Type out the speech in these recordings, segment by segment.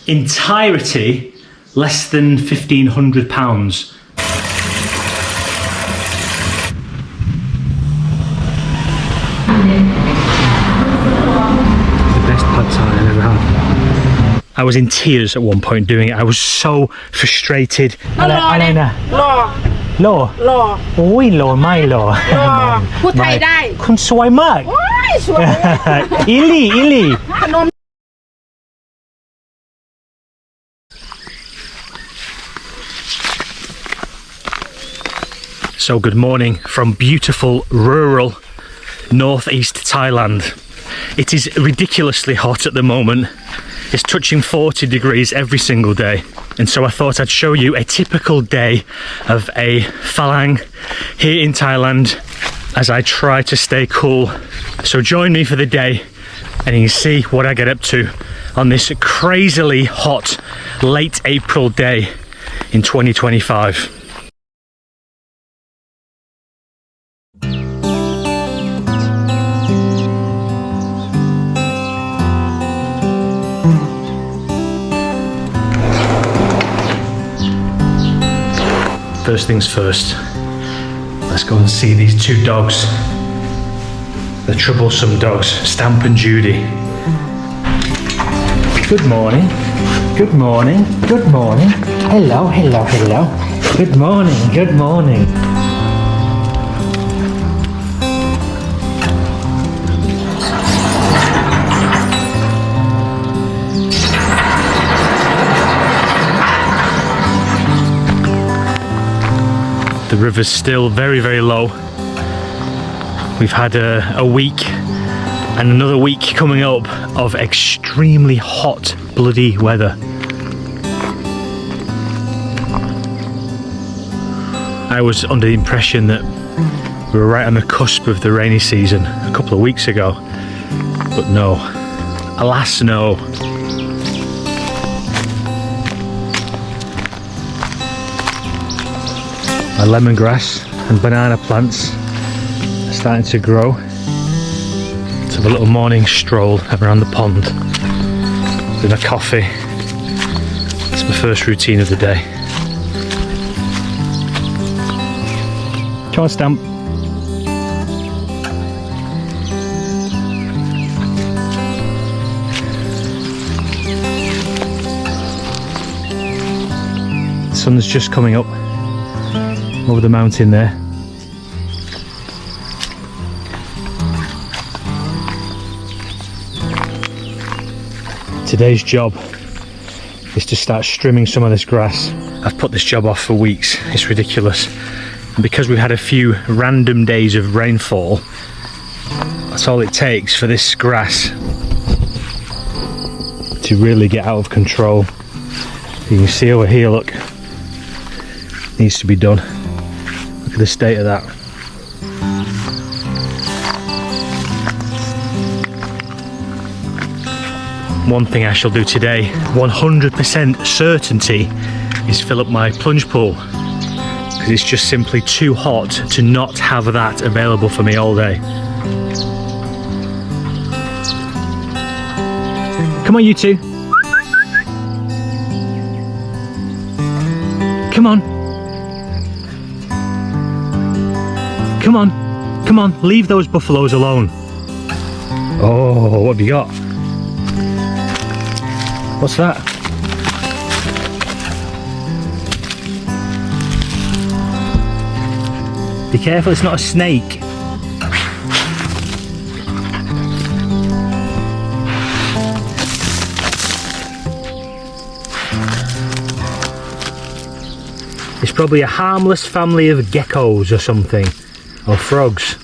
entirety less than £1,500. I've ever had. I was in tears at one point doing it. I was so frustrated. Hello, Law. Law. Oi, Law, my Law.พูดไทยได้ คุณสวยมาก สวย Ili. So good morning from beautiful rural northeast Thailand. It is ridiculously hot at the moment. It's touching 40 degrees every single day. And so I thought I'd show you a typical day of a Phalang here in Thailand as I try to stay cool. So join me for the day and you can see what I get up to on this crazily hot late April day in 2025. First things first, let's go and see these two dogs. The troublesome dogs, Stamp and Judy. Good morning. Good morning. Good morning. Hello, hello, hello. Good morning. Good morning. The river's still very, very low. We've had a week and another week coming up of extremely hot, bloody weather. I was under the impression that we were right on the cusp of the rainy season a couple of weeks ago, but no, alas no. My lemongrass and banana plants are starting to grow. Let's have a little morning stroll around the pond with a coffee. It's my first routine of the day. Come on, Stamp. The sun's just coming up over the mountain there. Today's job is to start trimming some of this grass. I've put this job off for weeks. It's ridiculous. And because we've had a few random days of rainfall, that's all it takes for this grass to really get out of control. You can see over here, look, needs to be done. Look at the state of that. One thing I shall do today, 100% certainty, is fill up my plunge pool, because it's just simply too hot to not have that available for me all day. Come on, you two. Come on. Come on. Come on, leave those buffaloes alone. Oh, what have you got? What's that? Be careful, it's not a snake. It's probably a harmless family of geckos or something, or frogs.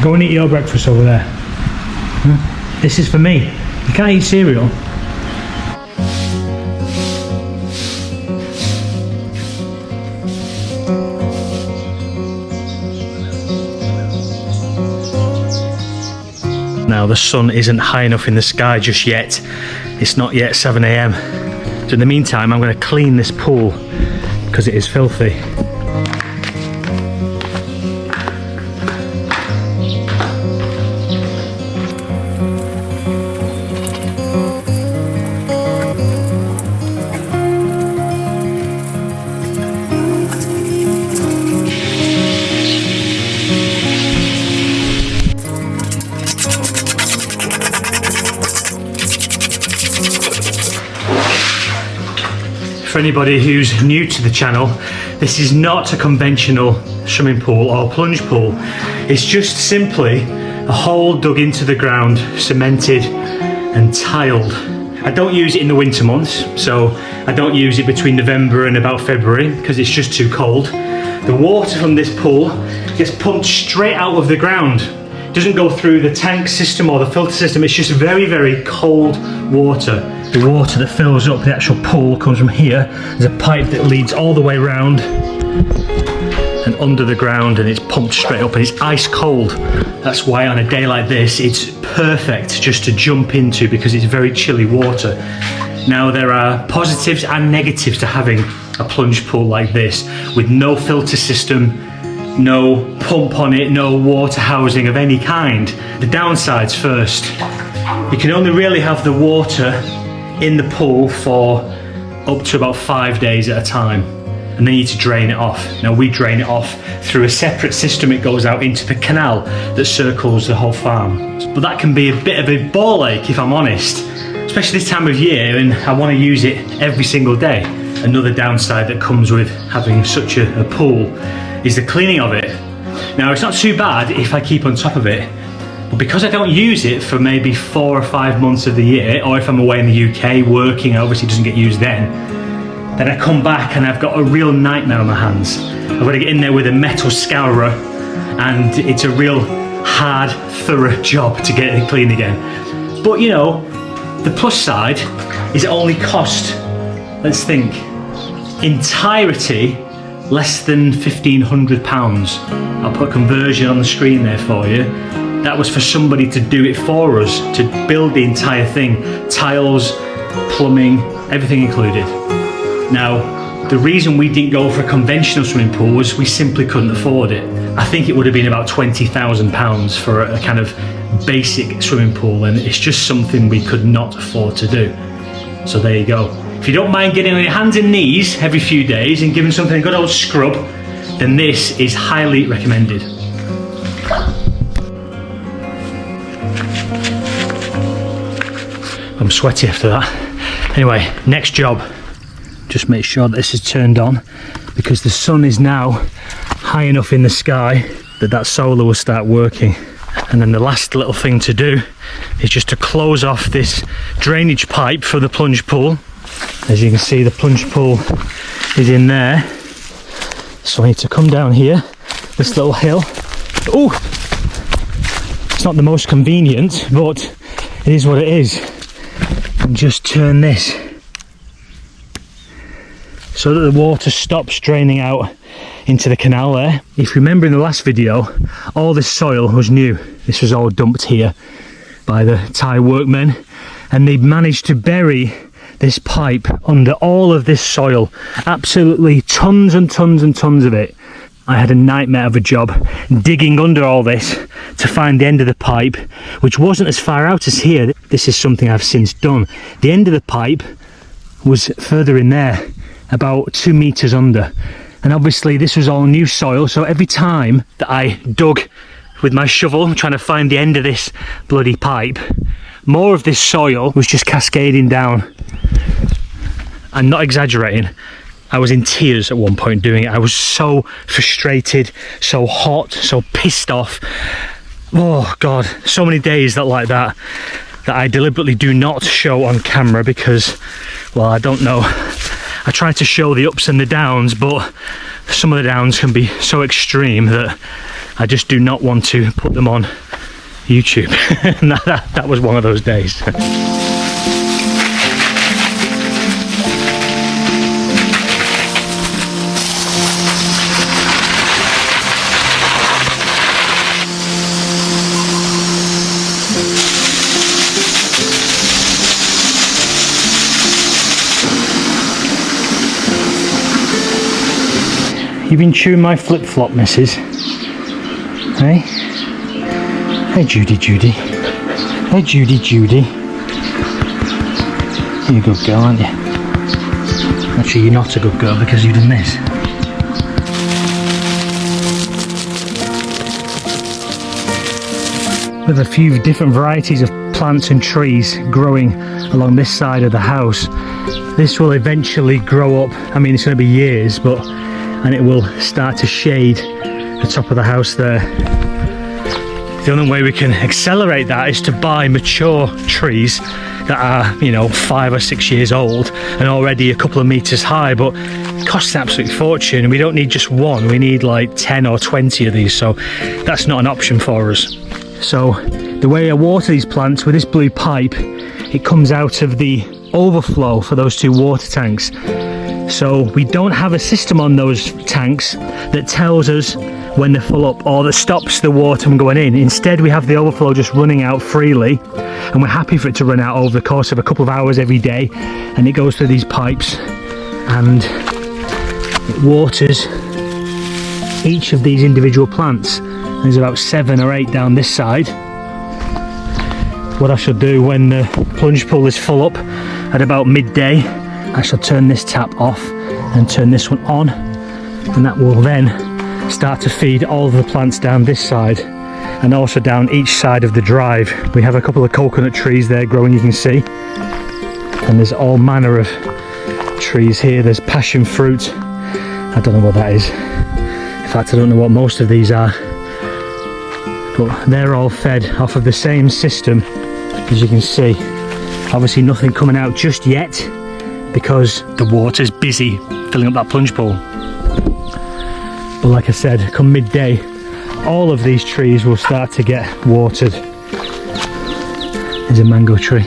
Go and eat your breakfast over there. This is for me. You can't eat cereal. Now the sun isn't high enough in the sky just yet. It's not yet 7 AM. So in the meantime, I'm going to clean this pool because it is filthy. For anybody who's new to the channel, this is not a conventional swimming pool or plunge pool. It's just simply a hole dug into the ground, cemented and tiled. I don't use it in the winter months, so I don't use it between November and about February because it's just too cold. The water from this pool gets pumped straight out of the ground. It doesn't go through the tank system or the filter system, it's just very, very cold water. The water that fills up the actual pool comes from here. There's a pipe that leads all the way around and under the ground, and it's pumped straight up and it's ice cold. That's why on a day like this it's perfect just to jump into because it's very chilly water. Now there are positives and negatives to having a plunge pool like this with no filter system, no pump on it, no water housing of any kind. The downsides first. You can only really have the water in the pool for up to about 5 days at a time, and then you need to drain it off. Now we drain it off through a separate system. It goes out into the canal that circles the whole farm. But that can be a bit of a ball ache if I'm honest, especially this time of year, and I want to use it every single day. Another downside that comes with having such a pool is the cleaning of it. Now it's not too bad if I keep on top of it, but because I don't use it for maybe 4 or 5 months of the year, or if I'm away in the UK working, obviously it doesn't get used then I come back and I've got a real nightmare on my hands. I've got to get in there with a metal scourer, and it's a real hard, thorough job to get it clean again. But you know, the plus side is it only cost, let's think, entirety less than £1,500. I'll put a conversion on the screen there for you. That was for somebody to do it for us, to build the entire thing. Tiles, plumbing, everything included. Now, the reason we didn't go for a conventional swimming pool was we simply couldn't afford it. I think it would have been about £20,000 for a kind of basic swimming pool, and it's just something we could not afford to do. So there you go. If you don't mind getting on your hands and knees every few days and giving something a good old scrub, then this is highly recommended. I'm sweaty after that. Anyway, next job. Just make sure that this is turned on because the sun is now high enough in the sky that solar will start working. And then the last little thing to do is just to close off this drainage pipe for the plunge pool. As you can see, the plunge pool is in there. So I need to come down here, this little hill. Oh, it's not the most convenient, but it is what it is. And just turn this so that the water stops draining out into the canal there. If you remember in the last video, all this soil was new. This was all dumped here by the Thai workmen, and they managed to bury this pipe under all of this soil. Absolutely tons and tons and tons of it. I had a nightmare of a job digging under all this to find the end of the pipe, which wasn't as far out as here. This is something I've since done. The end of the pipe was further in there, about 2 meters under. And obviously this was all new soil, so every time that I dug with my shovel trying to find the end of this bloody pipe, more of this soil was just cascading down. I'm not exaggerating. I was in tears at one point doing it. I was so frustrated, so hot, so pissed off. Oh God, so many days like that I deliberately do not show on camera because, well, I don't know. I try to show the ups and the downs, but some of the downs can be so extreme that I just do not want to put them on YouTube. And that was one of those days. You've been chewing my flip-flop, missus. Hey? Hey, Judy, Judy. Hey, Judy, Judy. You're a good girl, aren't you? Actually, you're not a good girl because you've done this. With a few different varieties of plants and trees growing along this side of the house, this will eventually grow up. I mean, it's going to be years, and it will start to shade the top of the house there. The only way we can accelerate that is to buy mature trees that are, you know, 5 or 6 years old and already a couple of meters high, but it costs an absolute fortune, and we don't need just one, we need like 10 or 20 of these, so that's not an option for us. So the way I water these plants with this blue pipe, it comes out of the overflow for those 2 water tanks. So we don't have a system on those tanks that tells us when they're full up or that stops the water from going in. Instead, we have the overflow just running out freely, and we're happy for it to run out over the course of a couple of hours every day, and it goes through these pipes and it waters each of these individual plants. There's about 7 or 8 down this side. What I shall do when the plunge pool is full up at about midday, I shall turn this tap off and turn this one on, and that will then start to feed all of the plants down this side and also down each side of the drive. We have a couple of coconut trees there growing, you can see, and there's all manner of trees here. There's passion fruit, I don't know what that is. In fact, I don't know what most of these are, but they're all fed off of the same system, as you can see. Obviously nothing coming out just yet because the water's busy filling up that plunge pool. But like I said, come midday, all of these trees will start to get watered. There's a mango tree.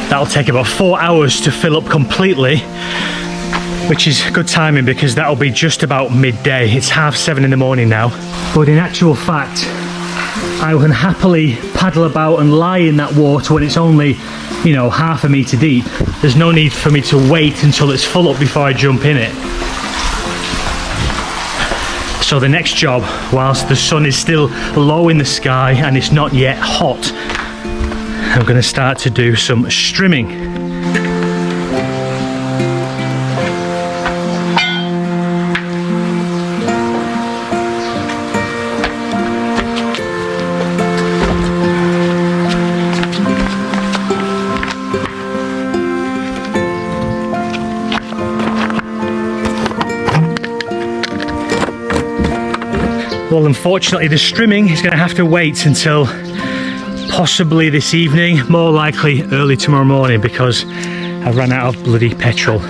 That'll take about 4 hours to fill up completely, which is good timing because that'll be just about midday. It's 7:30 in the morning now. But in actual fact, I can happily paddle about and lie in that water when it's only, you know, half a metre deep. There's no need for me to wait until it's full up before I jump in it. So the next job, whilst the sun is still low in the sky and it's not yet hot, I'm going to start to do some strimming. Well, unfortunately, the strimming is going to have to wait until possibly this evening, more likely early tomorrow morning, because I've run out of bloody petrol.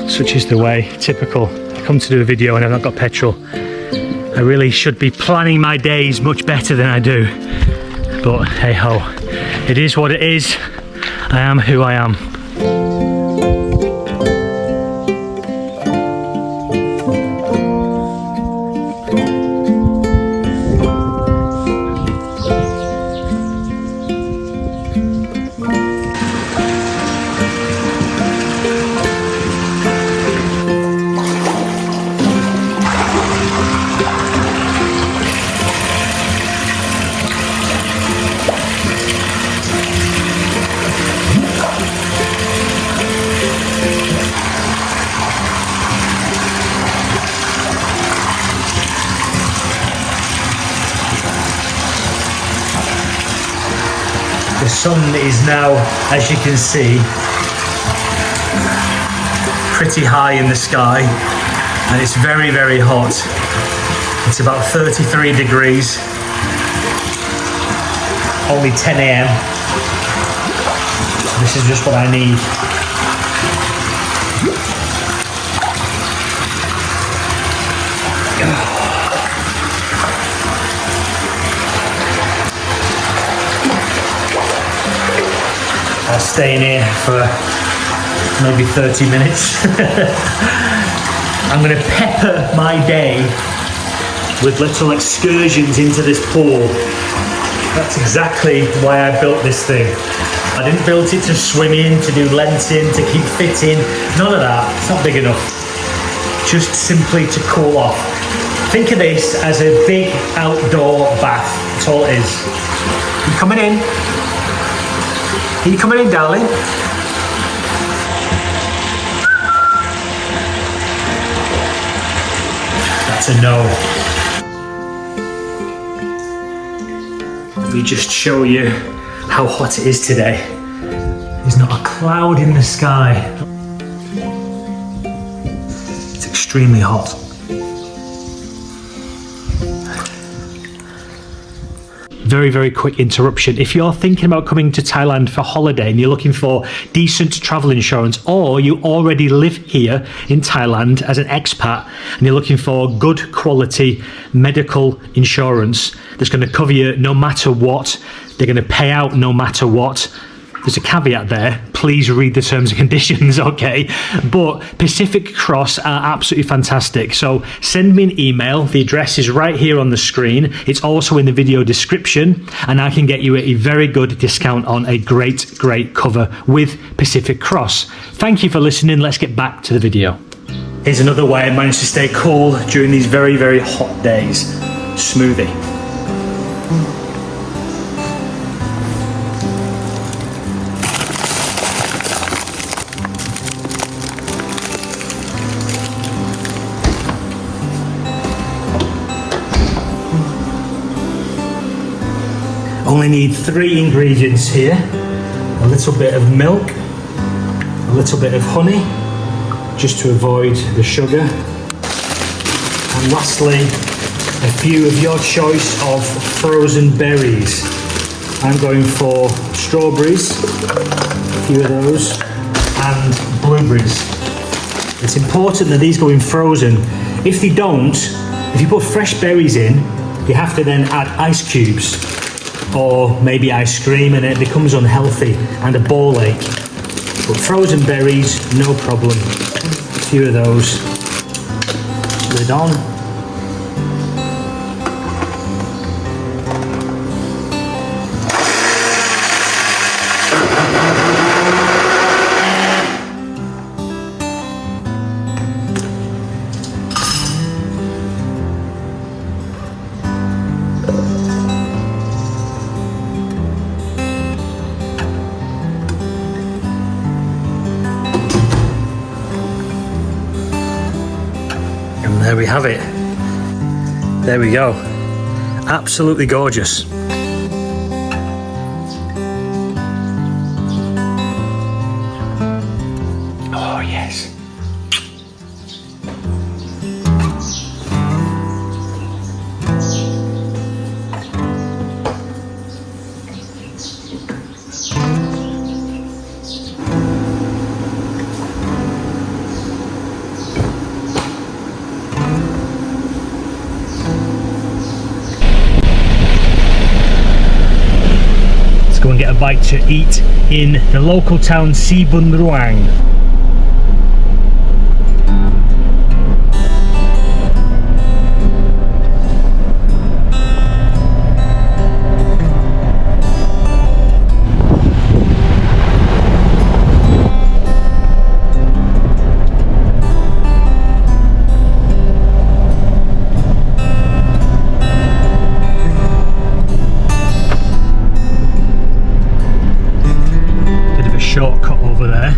Such is the way, typical. I come to do a video and I've not got petrol. I really should be planning my days much better than I do. But hey ho, it is what it is. I am who I am. The sun is now, as you can see, pretty high in the sky, and it's very, very hot. It's about 33 degrees, only 10 AM. This is just what I need. I'll stay in here for maybe 30 minutes. I'm going to pepper my day with little excursions into this pool. That's exactly why I built this thing. I didn't build it to swim in, to do lengths in, to keep fit in. None of that. It's not big enough. Just simply to cool off. Think of this as a big outdoor bath. That's all it is. You coming in? Are you coming in, darling? That's a no. Let me just show you how hot it is today. There's not a cloud in the sky. It's extremely hot. Very, very quick interruption. If you're thinking about coming to Thailand for holiday and you're looking for decent travel insurance, or you already live here in Thailand as an expat and you're looking for good quality medical insurance that's going to cover you no matter what, they're going to pay out no matter what. There's a caveat there. Please read the terms and conditions, okay? But Pacific Cross are absolutely fantastic. So send me an email. The address is right here on the screen. It's also in the video description, and I can get you a very good discount on a great, great cover with Pacific Cross. Thank you for listening. Let's get back to the video. Here's another way I managed to stay cool during these very, very hot days. Smoothie. Only need 3 ingredients here. A little bit of milk, a little bit of honey, just to avoid the sugar. And lastly, a few of your choice of frozen berries. I'm going for strawberries, a few of those, and blueberries. It's important that these go in frozen. If they don't, if you put fresh berries in, you have to then add ice cubes or maybe ice cream, and it becomes unhealthy and a ball ache. But frozen berries, no problem. A few of those. Lid on. There we have it. There we go. Absolutely gorgeous. Oh, yes. Go and get a bite to eat in the local town Sibun Ruang. Shortcut over there.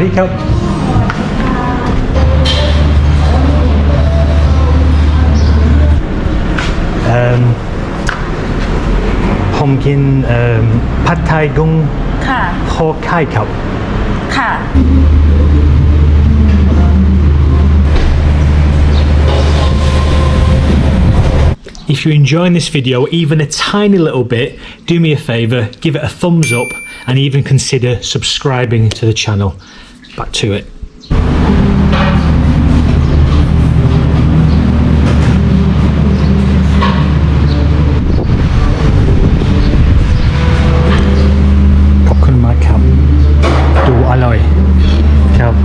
ดีครับผมกินผัดไทยกุ้งค่ะทอดไข่ครับค่ะ If you're enjoying this video even a tiny little bit, do me a favour, give it a thumbs up and even consider subscribing to the channel. Back to it. Popcorn my cup. Do alloy. Cup.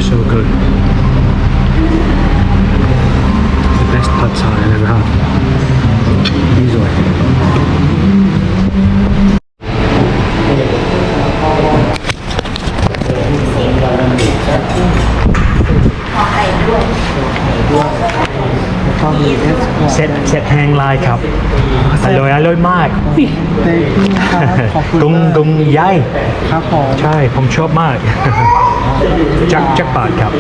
So good. The best pad thai I've ever had. Easily. Set hang lai ครับอร่อยมากกุ้งใหญ่ครับผมใช่ผมชอบมากจักบาทครับ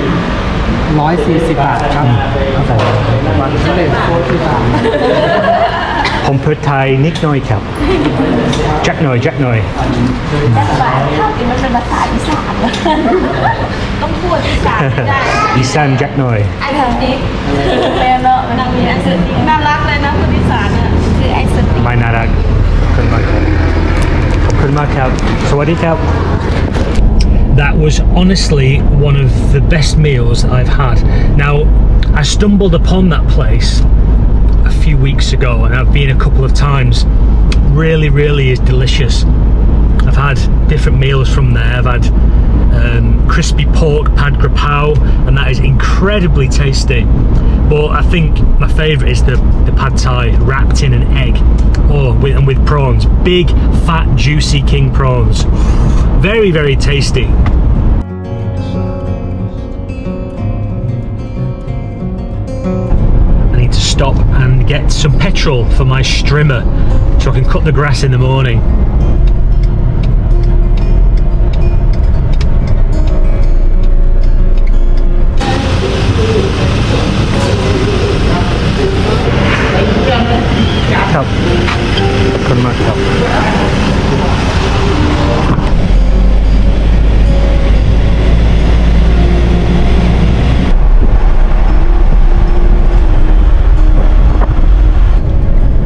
140 บาทครับวันเฉลี่ยโคตรที่บาทผมพูดไทยนิดหน่อยครับจักหน่อยจักบาทถ้ากินมันเป็นภาษาอีสานต้องพูดอีสานได้อีสานจักหน่อยไอ้เธอดิเป็นเนาะนางมีไอ้สติน่ารักเลยนะคนอีสานน่ะคือไอ้สติไม่น่ารักขอบคุณมากครับสวัสดีครับ That was honestly one of the best meals I've had. Now, I stumbled upon that place a few weeks ago and I've been a couple of times. Really is delicious. I've had different meals from there. I've had crispy pork pad grapao and that is incredibly tasty. But I think my favourite is the pad thai wrapped in an egg and with prawns. Big, fat, juicy king prawns. Very tasty. I need to stop and get some petrol for my strimmer so I can cut the grass in the morning. Cup. Come on, cup.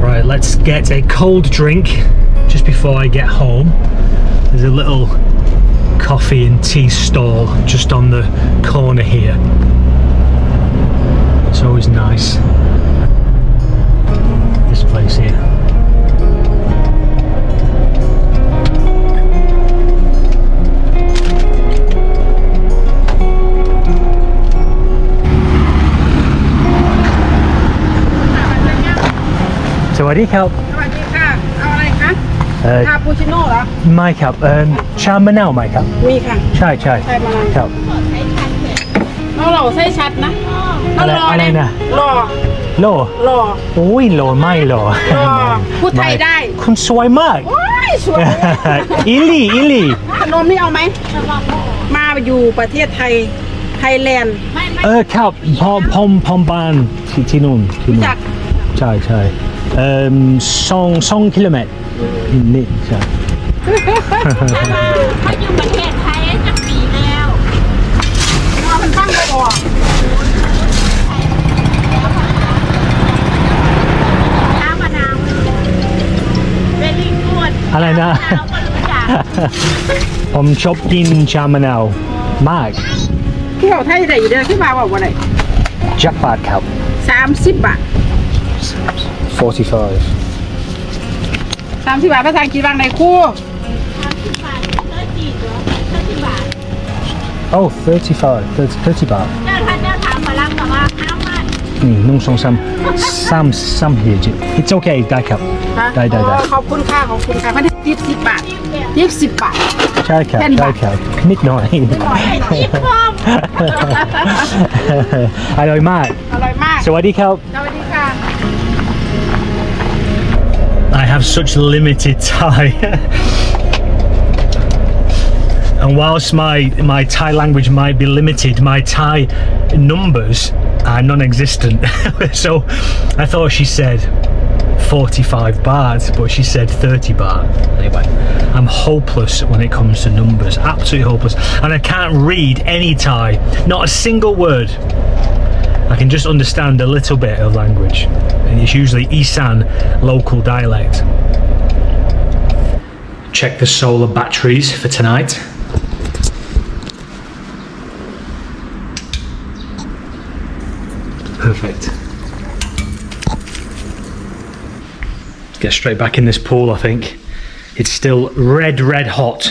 Right, let's get a cold drink just before I get home. There's a little coffee and tea stall just on the corner here. It's always nice. This place here. Sawadeeครับ สวัสดีค่ะ เอาอะไรคะคาปูชิโน่เหรอ ไม่ครับชามะนาวไหมครับ มีค่ะ ใช่ ใช่มะนาว ครับ เราใส่ชัดนะ อะไรนะ รอ โล รอ ไม่รอ พูดไทยได้ คุณสวยมาก โอ้ยสวย อิลี่ ขนมนี่เอาไหม มาอยู่ประเทศไทย ไทยแลนด์ ครับพอมบ้านที่นู่น จาก ใช่2 กิโลเมตรนี่ใช่ เขาอยู่ประเทศไทยจะปีแล้ว มันตั้งไปก่อน อะไรนะ เราก็รู้จัก ผมชอบกินชามะนาวมาก ที่เขาไทยได้อยู่เด้อที่มาว่าไหน จักบาทครับ 30 บาท 45 30 บาทภาษาอังกฤษว่าไงครู 30 บาทเลิศจีเหรอ30 บาท oh 30 บาท เจ้าท่านเจ้าถามฝรั่งแต่ว่าห้ามมัน นุ่งสองซ้ำเฮียจิ it's okay ได้ครับ ได้ อ๋อขอบคุณค่ะเพันทิป10 บาททิป10 บาท ใช่ครับ 10 บาท นิดหน่อย จีบพร้อม อร่อยมาก อร่อยมาก สวัสดีครับ สวัสดีค่ะ I have such limited Thai. And whilst my Thai language might be limited, my Thai numbers are non-existent. So I thought she said 45 baht, but she said 30 baht. Anyway, I'm hopeless when it comes to numbers, absolutely hopeless. And I can't read any Thai, not a single word. I can just understand a little bit of language. And it's usually Isan local dialect. Check the solar batteries for tonight. Perfect. Get straight back in this pool, I think. It's still red hot.